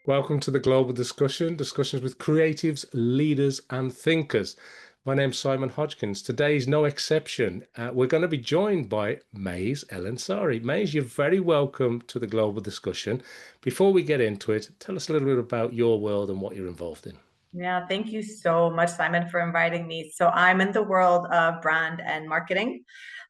Welcome to the Global discussions with creatives, leaders, and thinkers. My name's Simon Hodgkins. Today's no exception. We're going to be joined by Mays Elansari. Mays, you're very welcome to the Global discussion. Before we get into it, tell us a little bit about your world and what you're involved in. Yeah, thank you so much, Simon, for inviting me. So I'm in the world of brand and marketing.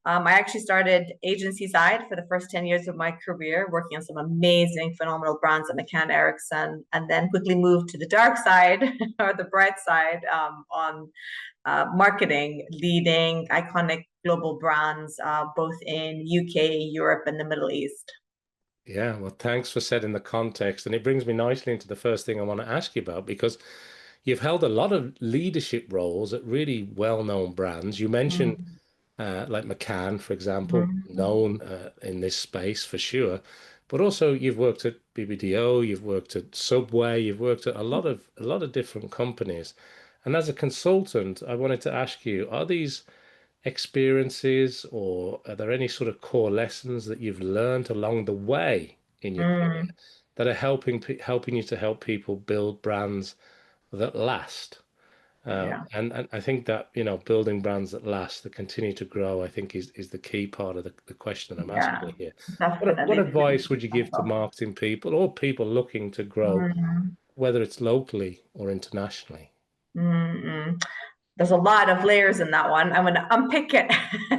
I actually started agency side for the first 10 years of my career, working on some amazing, phenomenal brands at McCann Erickson, and then quickly moved to the dark side or the bright side on marketing, leading iconic global brands, both in UK, Europe, and the Middle East. Yeah, well, thanks for setting the context. And it brings me nicely into the first thing I want to ask you about because you've held a lot of leadership roles at really well-known brands. You mentioned Mm, like McCann, for example, mm, known in this space for sure. But also you've worked at BBDO, you've worked at Subway, you've worked at a lot of different companies. And as a consultant, I wanted to ask you, are these experiences or are there any sort of core lessons that you've learned along the way in your career mm. that are helping you to help people build brands that last? Yeah, And I think that, building brands that last, that continue to grow, I think is the key part of the question that I'm asking yeah, you here. What definitely. advice would you give to marketing people or people looking to grow, Mm, whether it's locally or internationally? mm, mm. There's a lot of layers in that one. I'm going to unpick it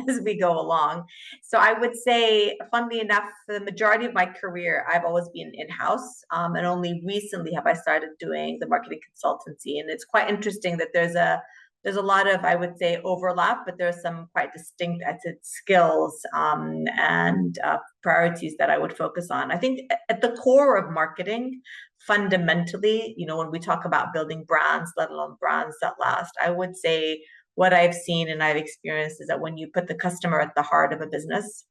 as we go along. So I would say, funnily enough, for the majority of my career, I've always been in-house, and only recently have I started doing the marketing consultancy. And it's quite interesting that there's a lot of, I would say, overlap, but there's some quite distinct skills and priorities that I would focus on. I think at the core of marketing, fundamentally, when we talk about building brands, let alone brands that last, I would say what I've seen and I've experienced is that when you put the customer at the heart of a business,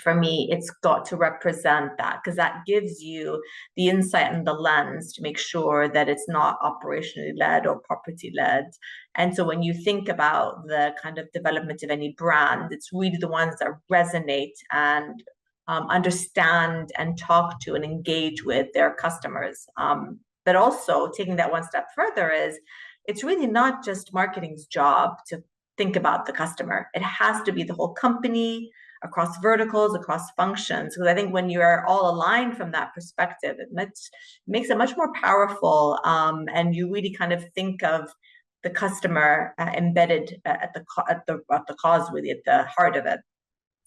for me, it's got to represent that because that gives you the insight and the lens to make sure that it's not operationally led or property led. And so when you think about the kind of development of any brand, it's really the ones that resonate and understand and talk to and engage with their customers. But also taking that one step further is it's really not just marketing's job to think about the customer. It has to be the whole company across verticals, across functions. Because I think when you're all aligned from that perspective, makes it much more powerful. And you really kind of think of the customer embedded at the cause, really at the heart of it.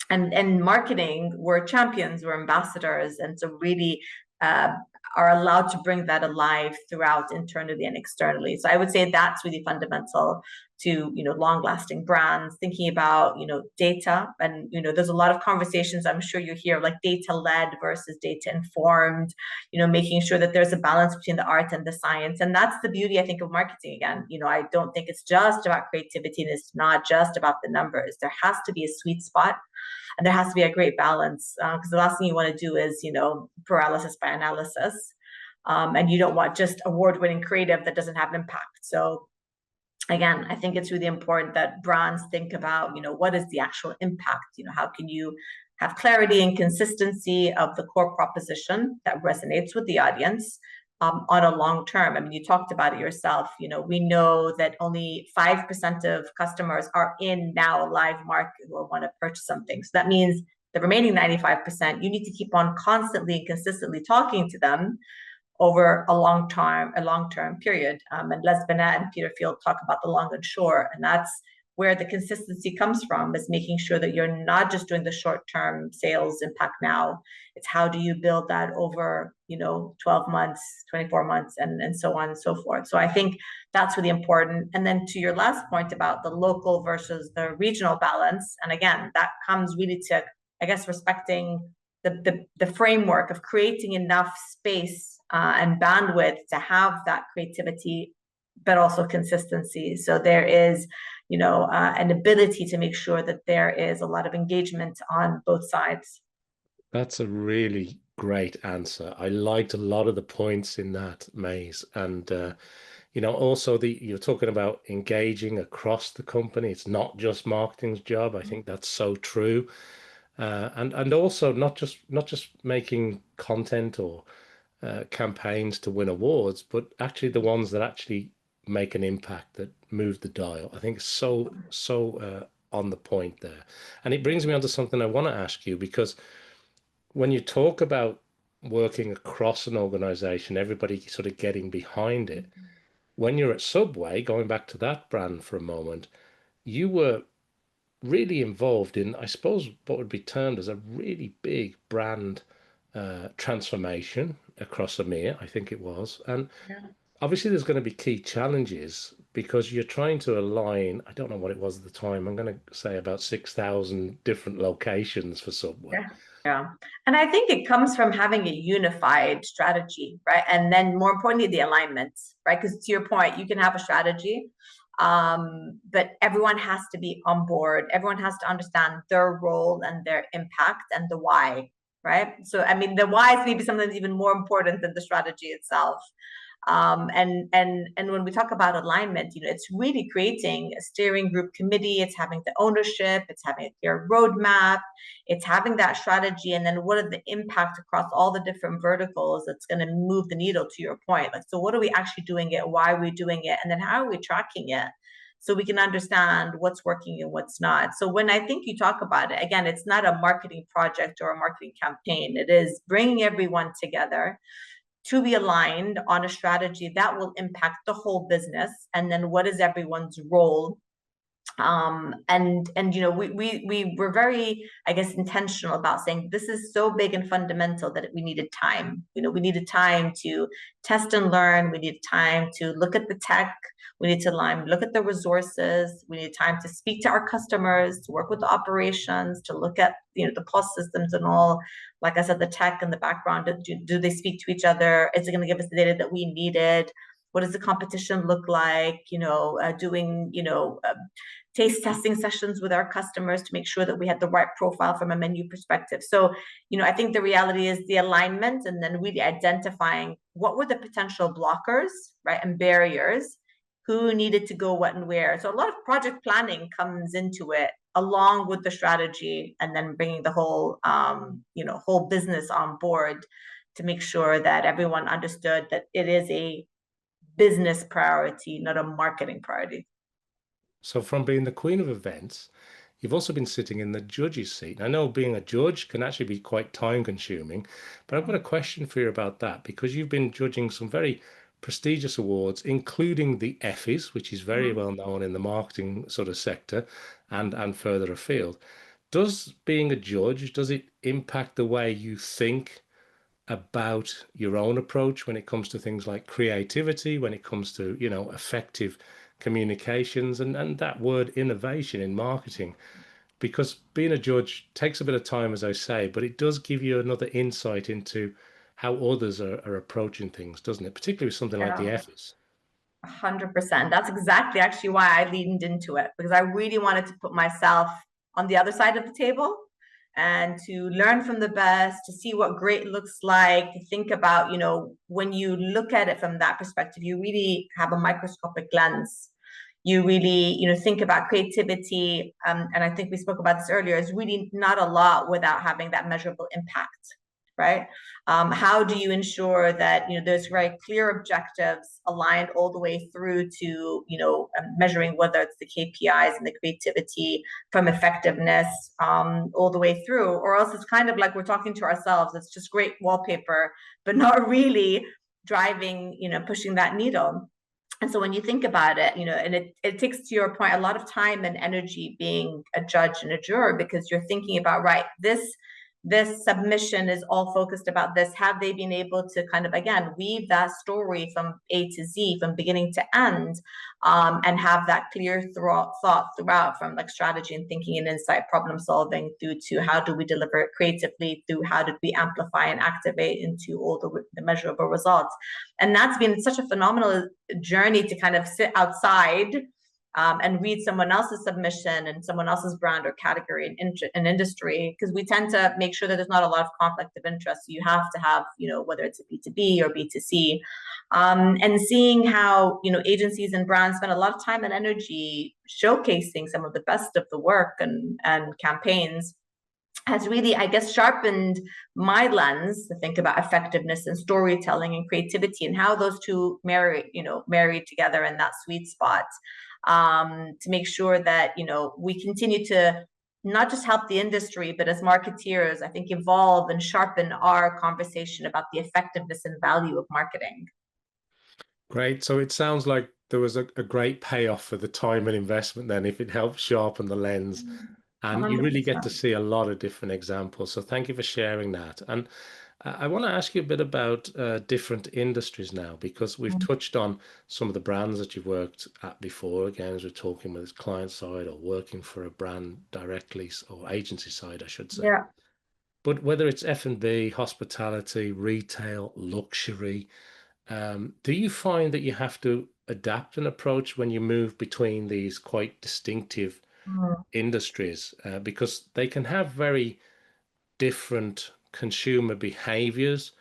And marketing, we're champions, we're ambassadors, and so really uh, are allowed to bring that alive throughout internally and externally. So I would say that's really fundamental to long lasting brands, thinking about data. And there's a lot of conversations I'm sure you hear, like data led versus data informed, making sure that there's a balance between the art and the science. And that's the beauty, I think, of marketing. Again, I don't think it's just about creativity and it's not just about the numbers. There has to be a sweet spot and there has to be a great balance, because the last thing you want to do is paralysis by analysis, and you don't want just award-winning creative that doesn't have impact. So again, I think it's really important that brands think about what is the actual impact. How can you have clarity and consistency of the core proposition that resonates with the audience, on a long term. I mean, you talked about it yourself. We know that only 5% of customers are in now live market or want to purchase something. So that means the remaining 95%, you need to keep on constantly and consistently talking to them over a long-term period. And Les Binet and Peter Field talk about the long and short, and that's where the consistency comes from, is making sure that you're not just doing the short-term sales impact now. It's how do you build that over 12 months, 24 months, and so on and so forth. So I think that's really important. And then to your last point about the local versus the regional balance, and again, that comes really to, I guess, respecting the framework of creating enough space and bandwidth to have that creativity, but also consistency. So there is, an ability to make sure that there is a lot of engagement on both sides. That's a really great answer. I liked a lot of the points in that, Maze. And also you're talking about engaging across the company. It's not just marketing's job. I think that's so true. And also not just making content or campaigns to win awards, but actually the ones that actually make an impact, that move the dial. I think so on the point there. And it brings me on to something I want to ask you, because when you talk about working across an organization, everybody sort of getting behind it, when you're at Subway, going back to that brand for a moment, you were really involved in, I suppose, what would be termed as a really big brand transformation across EMEA, I think it was. And Yeah. obviously, there's going to be key challenges because you're trying to align, I don't know what it was at the time, I'm going to say about 6,000 different locations for Subway. Yeah. Yeah. And I think it comes from having a unified strategy, right? And then more importantly, the alignment, right? Because to your point, you can have a strategy, but everyone has to be on board. Everyone has to understand their role and their impact and the why, right? So, I mean, the why is maybe sometimes even more important than the strategy itself. And when we talk about alignment, it's really creating a steering group committee. It's having the ownership. It's having a clear roadmap. It's having that strategy, and then what are the impact across all the different verticals that's going to move the needle. To your point, like, so what are we actually doing it? Why are we doing it? And then how are we tracking it? So we can understand what's working and what's not. So when I think you talk about it, again, it's not a marketing project or a marketing campaign. It is bringing everyone together to be aligned on a strategy that will impact the whole business, and then what is everyone's role. And we were very, I guess, intentional about saying this is so big and fundamental that we needed time. We needed time to test and learn. We needed time to look at the tech. We need to look at the resources. We need time to speak to our customers, to work with the operations, to look at the POS systems and all. Like I said, the tech and the background. Do they speak to each other? Is it going to give us the data that we needed? What does the competition look like? Doing taste testing sessions with our customers to make sure that we had the right profile from a menu perspective. So, I think the reality is the alignment, and then really identifying what were the potential blockers, right, and barriers, who needed to go what and where. So a lot of project planning comes into it along with the strategy, and then bringing the whole, whole business on board to make sure that everyone understood that it is a business priority, not a marketing priority. So, from being the queen of events, you've also been sitting in the judge's seat. I know being a judge can actually be quite time consuming, but I've got a question for you about that, because you've been judging some very prestigious awards, including the Effies, which is very well known in the marketing sort of sector and further afield. Does being a judge, does it impact the way you think about your own approach when it comes to things like creativity, when it comes to, effective communications and that word innovation in marketing? Because being a judge takes a bit of time, as I say, but it does give you another insight into how others are approaching things, doesn't it? Particularly with something like the Yeah. Effies. 100%. That's exactly actually why I leaned into it, because I really wanted to put myself on the other side of the table and to learn from the best, to see what great looks like, to think about, when you look at it from that perspective, you really have a microscopic lens. You really, think about creativity. And I think we spoke about this earlier, is really not a lot without having that measurable impact, right? How do you ensure that there's very clear objectives aligned all the way through to measuring whether it's the KPIs and the creativity from effectiveness, all the way through, or else it's kind of like we're talking to ourselves. It's just great wallpaper, but not really driving, pushing that needle. And so when you think about it, and it takes, to your point, a lot of time and energy being a judge and a juror, because you're thinking about, right, this submission is all focused about this. Have they been able to kind of, again, weave that story from A to Z, from beginning to end, and have that clear thought throughout, from like strategy and thinking and insight, problem solving, through to how do we deliver it creatively, through how did we amplify and activate into all the measurable results. And that's been such a phenomenal journey to kind of sit outside and read someone else's submission and someone else's brand or category and industry, because we tend to make sure that there's not a lot of conflict of interest. So you have to have, whether it's a B2B or B2C, and seeing how, agencies and brands spend a lot of time and energy showcasing some of the best of the work and campaigns. has really, I guess, sharpened my lens to think about effectiveness and storytelling and creativity and how those two marry together in that sweet spot, to make sure that, we continue to not just help the industry, but as marketeers, I think evolve and sharpen our conversation about the effectiveness and value of marketing. Great. So it sounds like there was a great payoff for the time and investment then if it helps sharpen the lens. And you really get to 100%. see a lot of different examples. So thank you for sharing that. And I want to ask you a bit about different industries now, because we've touched on some of the brands that you've worked at before. Again, as we're talking with client side or working for a brand directly, or agency side, I should say. Yeah. But whether it's F&B, hospitality, retail, luxury, do you find that you have to adapt an approach when you move between these quite distinctive Mm. industries, because they can have very different consumer behaviors,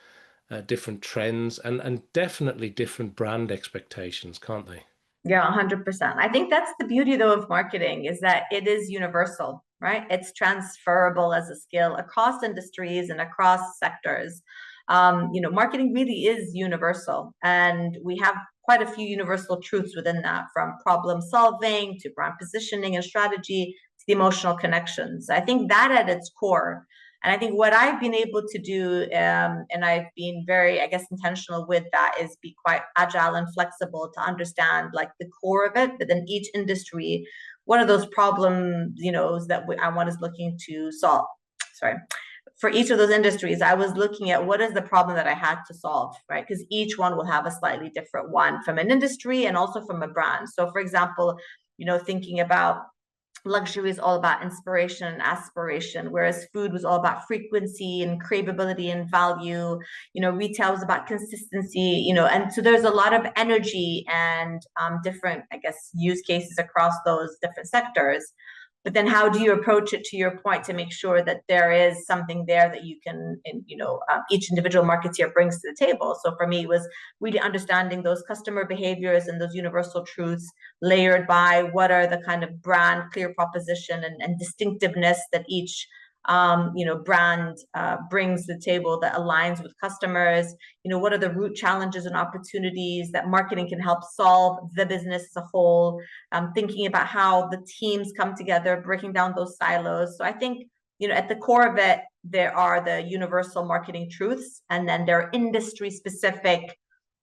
different trends, and definitely different brand expectations, can't they? Yeah, 100%. I think that's the beauty though of marketing, is that it is universal, right? It's transferable as a skill across industries and across sectors. Marketing really is universal, and we have quite a few universal truths within that, from problem solving to brand positioning and strategy to the emotional connections. I think that at its core, and I think what I've been able to do, and I've been very, I guess, intentional with that, is be quite agile and flexible to understand like the core of it, but then each industry, what are those problems, that I want is looking to solve. Sorry. For each of those industries, I was looking at what is the problem that I had to solve, right? Because each one will have a slightly different one from an industry and also from a brand. So, for example, thinking about luxury is all about inspiration and aspiration, whereas food was all about frequency and craveability and value. Retail was about consistency, and so there's a lot of energy and different, I guess, use cases across those different sectors. But then how do you approach it, to your point, to make sure that there is something there that you can, each individual marketeer brings to the table? So for me, it was really understanding those customer behaviors and those universal truths, layered by what are the kind of brand clear proposition and distinctiveness that each brand brings to the table that aligns with customers. What are the root challenges and opportunities that marketing can help solve the business as a whole? Thinking about how the teams come together, breaking down those silos. So I think, at the core of it, there are the universal marketing truths, and then there are industry specific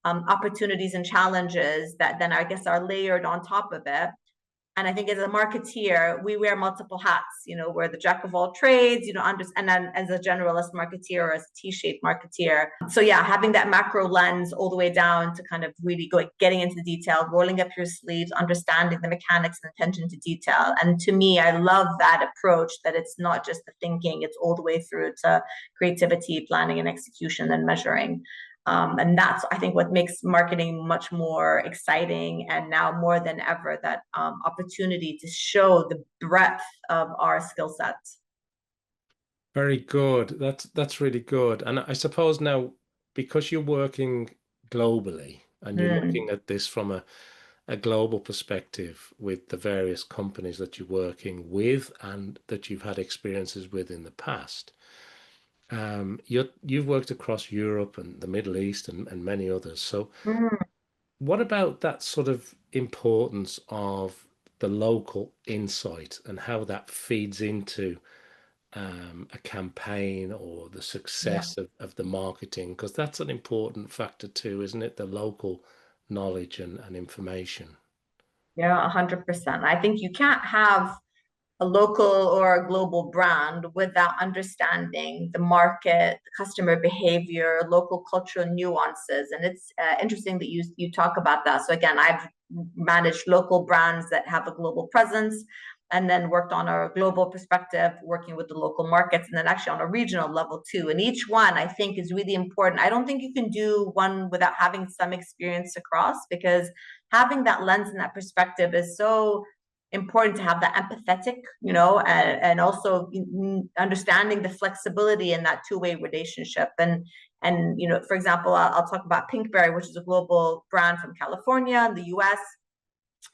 opportunities and challenges that then I guess are layered on top of it. And I think as a marketeer, we wear multiple hats. We're the jack of all trades, and then as a generalist marketeer or as a T-shaped marketeer. So yeah, having that macro lens all the way down to kind of really getting into the detail, rolling up your sleeves, understanding the mechanics and attention to detail. And to me, I love that approach, that it's not just the thinking, it's all the way through to creativity, planning and execution and measuring. And that's, I think, what makes marketing much more exciting, and now more than ever, that opportunity to show the breadth of our skill sets. Very good. That's really good. And I suppose now, because you're working globally and you're Mm. looking at this from a global perspective with the various companies that you're working with and that you've had experiences with in the past, you've worked across Europe and the Middle East and many others. So Mm. what about that sort of importance of the local insight and how that feeds into a campaign or the Yeah. success of the marketing? Because that's an important factor too, isn't it? The local knowledge and information. Yeah, 100%. I think you can't have a local or a global brand without understanding the market, the customer behavior, local cultural nuances. And it's interesting that you talk about that. So again, I've managed local brands that have a global presence, and then worked on a global perspective, working with the local markets, and then actually on a regional level too. And each one, I think, is really important. I don't think you can do one without having some experience across, because having that lens and that perspective is so important, to have that empathetic, and also understanding the flexibility in that two-way relationship. And for example, I'll talk about Pinkberry, which is a global brand from California in the US.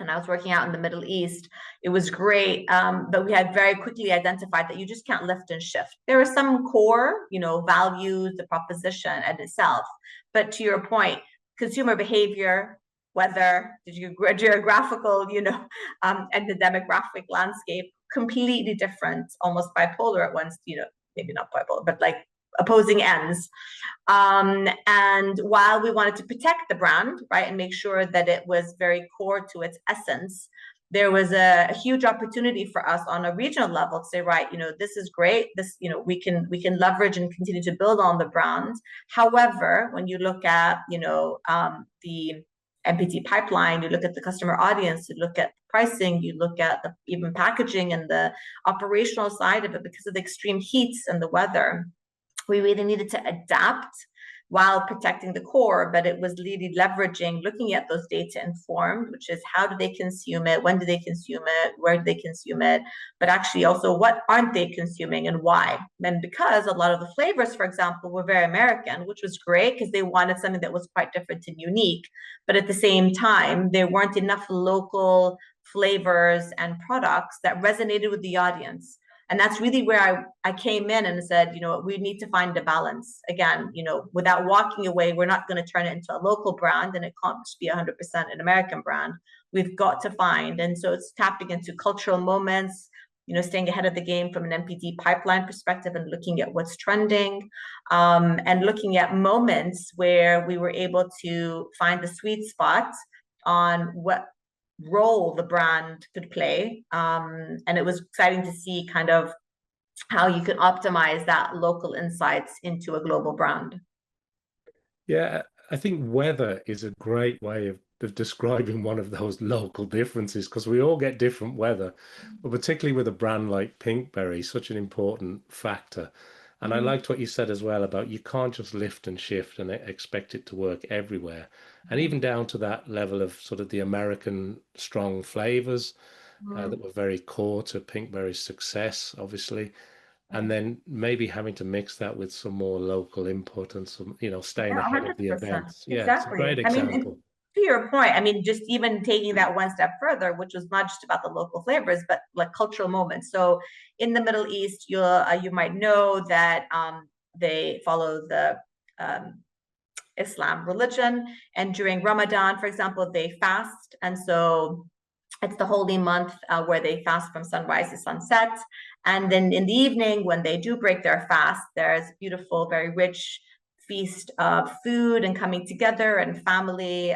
and I was working out in the Middle East. It was great, but we had very quickly identified that you just can't lift and shift. There are some core, values, the proposition and itself, but to your point, consumer behavior, weather, geographical, and the demographic landscape, completely different, almost bipolar at once, maybe not bipolar, but like opposing ends. And while we wanted to protect the brand, right, and make sure that it was very core to its essence, there was a huge opportunity for us on a regional level to say, right, this is great. This, we can leverage and continue to build on the brand. However, when you look at, the MPT pipeline, you look at the customer audience, you look at pricing, you look at the even packaging and the operational side of it, because of the extreme heats and the weather, we really needed to adapt while protecting the core, but it was really leveraging, looking at those data informed, which is how do they consume it, when do they consume it, where do they consume it, but actually also what aren't they consuming and why. And because a lot of the flavors, for example, were very American, which was great because they wanted something that was quite different and unique, but at the same time, there weren't enough local flavors and products that resonated with the audience. And that's really where I came in and said, we need to find a balance. Again, without walking away, we're not going to turn it into a local brand and it can't just be 100% an American brand. We've got to find. And so it's tapping into cultural moments, staying ahead of the game from an MPT pipeline perspective and looking at what's trending, and looking at moments where we were able to find the sweet spot on what role the brand could play. And it was exciting to see kind of how you could optimize that local insights into a global brand. Yeah, I think weather is a great way of describing one of those local differences because we all get different weather, but particularly with a brand like Pinkberry, such an important factor. And I liked what you said as well about you can't just lift and shift and expect it to work everywhere. And even down to that level of sort of the American strong flavors that were very core to Pinkberry's success, obviously. And then maybe having to mix that with some more local input and some, staying Yeah, ahead of the 100%. events. Yeah, it's a great Exactly. I mean, example. to your point, I mean, just even taking that one step further, which was not just about the local flavors, but like cultural moments. So in the Middle East, you might know that they follow the Islam religion, and during Ramadan, for example, they fast, and so it's the holy month where they fast from sunrise to sunset. And then in the evening, when they do break their fast, there's beautiful, very rich feast of food and coming together and family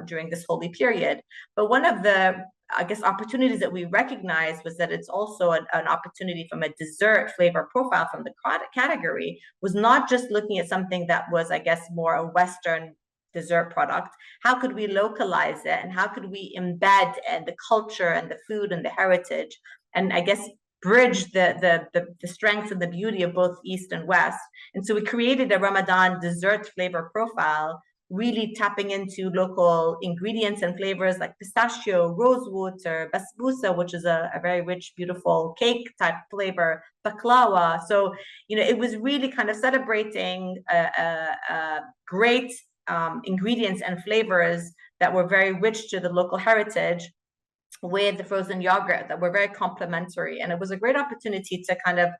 during this holy period. But one of the, I guess, opportunities that we recognized was that it's also an opportunity from a dessert flavor profile from the category, was not just looking at something that was, I guess, more a Western dessert product. How could we localize it, and how could we embed the culture and the food and the heritage, and I guess bridge the strengths and the beauty of both East and West. And so we created a Ramadan dessert flavor profile, really tapping into local ingredients and flavors like pistachio, rosewater, basbousa, which is a very rich, beautiful cake type flavor, baklava. So, it was really kind of celebrating a great ingredients and flavors that were very rich to the local heritage, with the frozen yogurt that were very complementary. And it was a great opportunity to kind of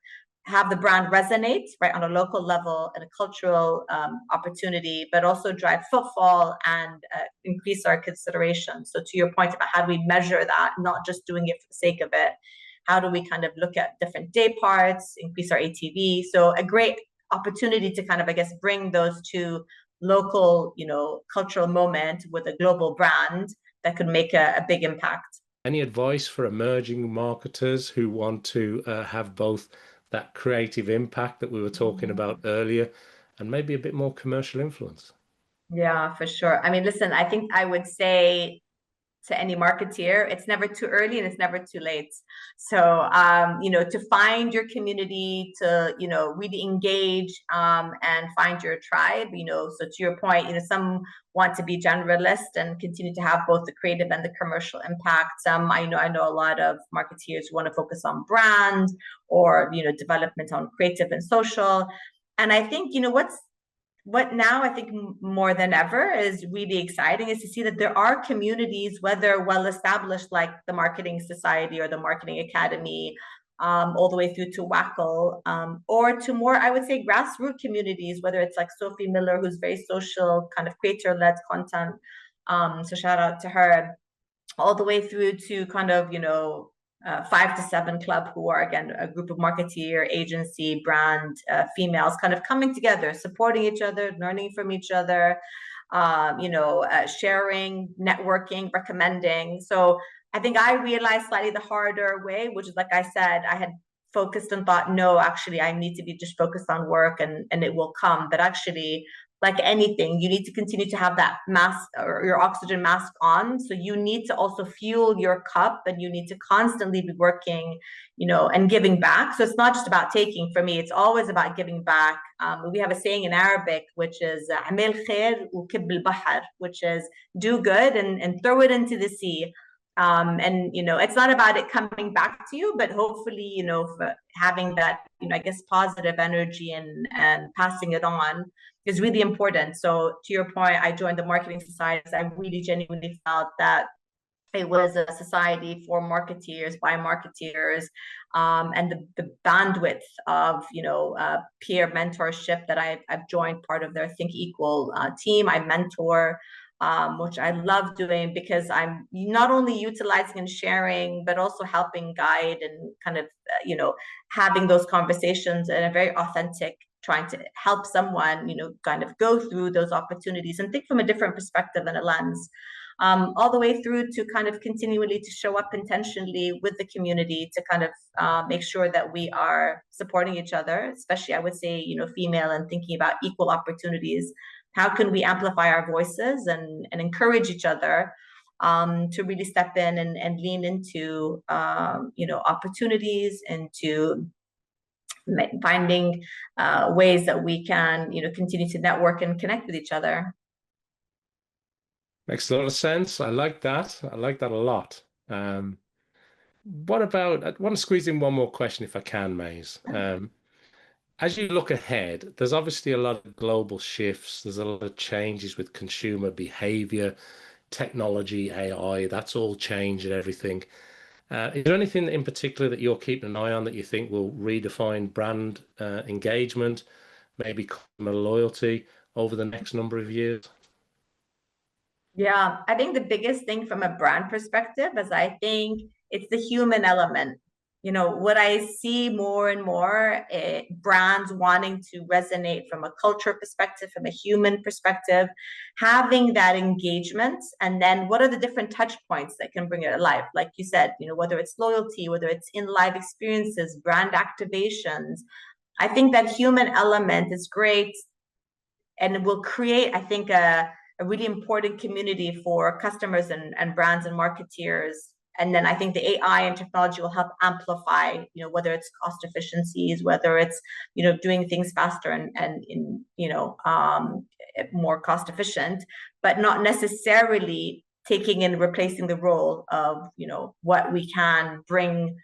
have the brand resonate right on a local level and a cultural opportunity, but also drive footfall and increase our consideration. So to your point about how do we measure that, not just doing it for the sake of it, how do we kind of look at different day parts, increase our ATV? So a great opportunity to kind of, I guess, bring those two local, cultural moment with a global brand that could make a big impact. Any advice for emerging marketers who want to have both that creative impact that we were talking about earlier and maybe a bit more commercial influence? Yeah, for sure. I mean, listen, I think I would say to any marketeer, it's never too early and it's never too late. So, to find your community, to, really engage and find your tribe, so to your point, some want to be generalist and continue to have both the creative and the commercial impact. I know a lot of marketeers who want to focus on brand or, development on creative and social. And I think, what's what now I think more than ever is really exciting is to see that there are communities, whether well established like the Marketing Society or the Marketing Academy, all the way through to WACL, or to more, I would say, grassroots communities, whether it's like Sophie Miller, who's very social, kind of creator-led content. So shout out to her, all the way through to kind of, 5 to 7 Club, who are again a group of marketeer, agency, brand, females kind of coming together, supporting each other, learning from each other, sharing, networking, recommending. So I think I realized slightly the harder way, which is, like I said, I had focused and thought, no, actually, I need to be just focused on work and it will come. But actually, like anything, you need to continue to have that mask or your oxygen mask on. So you need to also fuel your cup, and you need to constantly be working, and giving back. So it's not just about taking. For me, it's always about giving back. We have a saying in Arabic, which is "Amil khair ukib al-bahr," which is do good and throw it into the sea. And it's not about it coming back to you, but hopefully, having that, I guess, positive energy and passing it on is really important. So to your point, I joined the Marketing Society. I really genuinely felt that it was a society for marketeers by marketeers, and the bandwidth of peer mentorship that I've joined part of their Think Equal team. I mentor, which I love doing because I'm not only utilizing and sharing, but also helping guide and kind of having those conversations in a very authentic, trying to help someone, kind of go through those opportunities and think from a different perspective and a lens, all the way through to kind of continually to show up intentionally with the community to kind of make sure that we are supporting each other, especially I would say, female, and thinking about equal opportunities. How can we amplify our voices and encourage each other to really step in and lean into, opportunities, into finding ways that we can, continue to network and connect with each other. Makes a lot of sense. I like that. I like that a lot. What about, I want to squeeze in one more question if I can, Mays. As you look ahead, there's obviously a lot of global shifts. There's a lot of changes with consumer behavior, technology, AI, that's all changed and everything. Is there anything in particular that you're keeping an eye on that you think will redefine brand engagement, maybe customer loyalty over the next number of years? Yeah, I think the biggest thing from a brand perspective is I think it's the human element. What I see more and more, brands wanting to resonate from a culture perspective, from a human perspective, having that engagement, and then what are the different touch points that can bring it alive? Like you said, whether it's loyalty, whether it's in live experiences, brand activations. I think that human element is great and will create, I think, a really important community for customers and brands and marketeers. And then I think the AI and technology will help amplify, whether it's cost efficiencies, whether it's, doing things faster and in, more cost efficient, but not necessarily taking and replacing the role of, what we can bring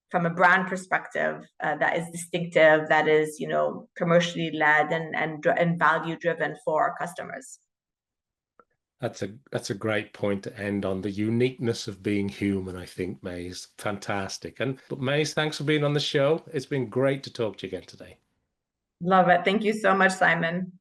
from a brand perspective that is distinctive, that is, commercially led and value driven for our customers. That's a great point to end on, the uniqueness of being human, I think, Mays. Fantastic. But Mays, thanks for being on the show. It's been great to talk to you again today. Love it. Thank you so much, Simon.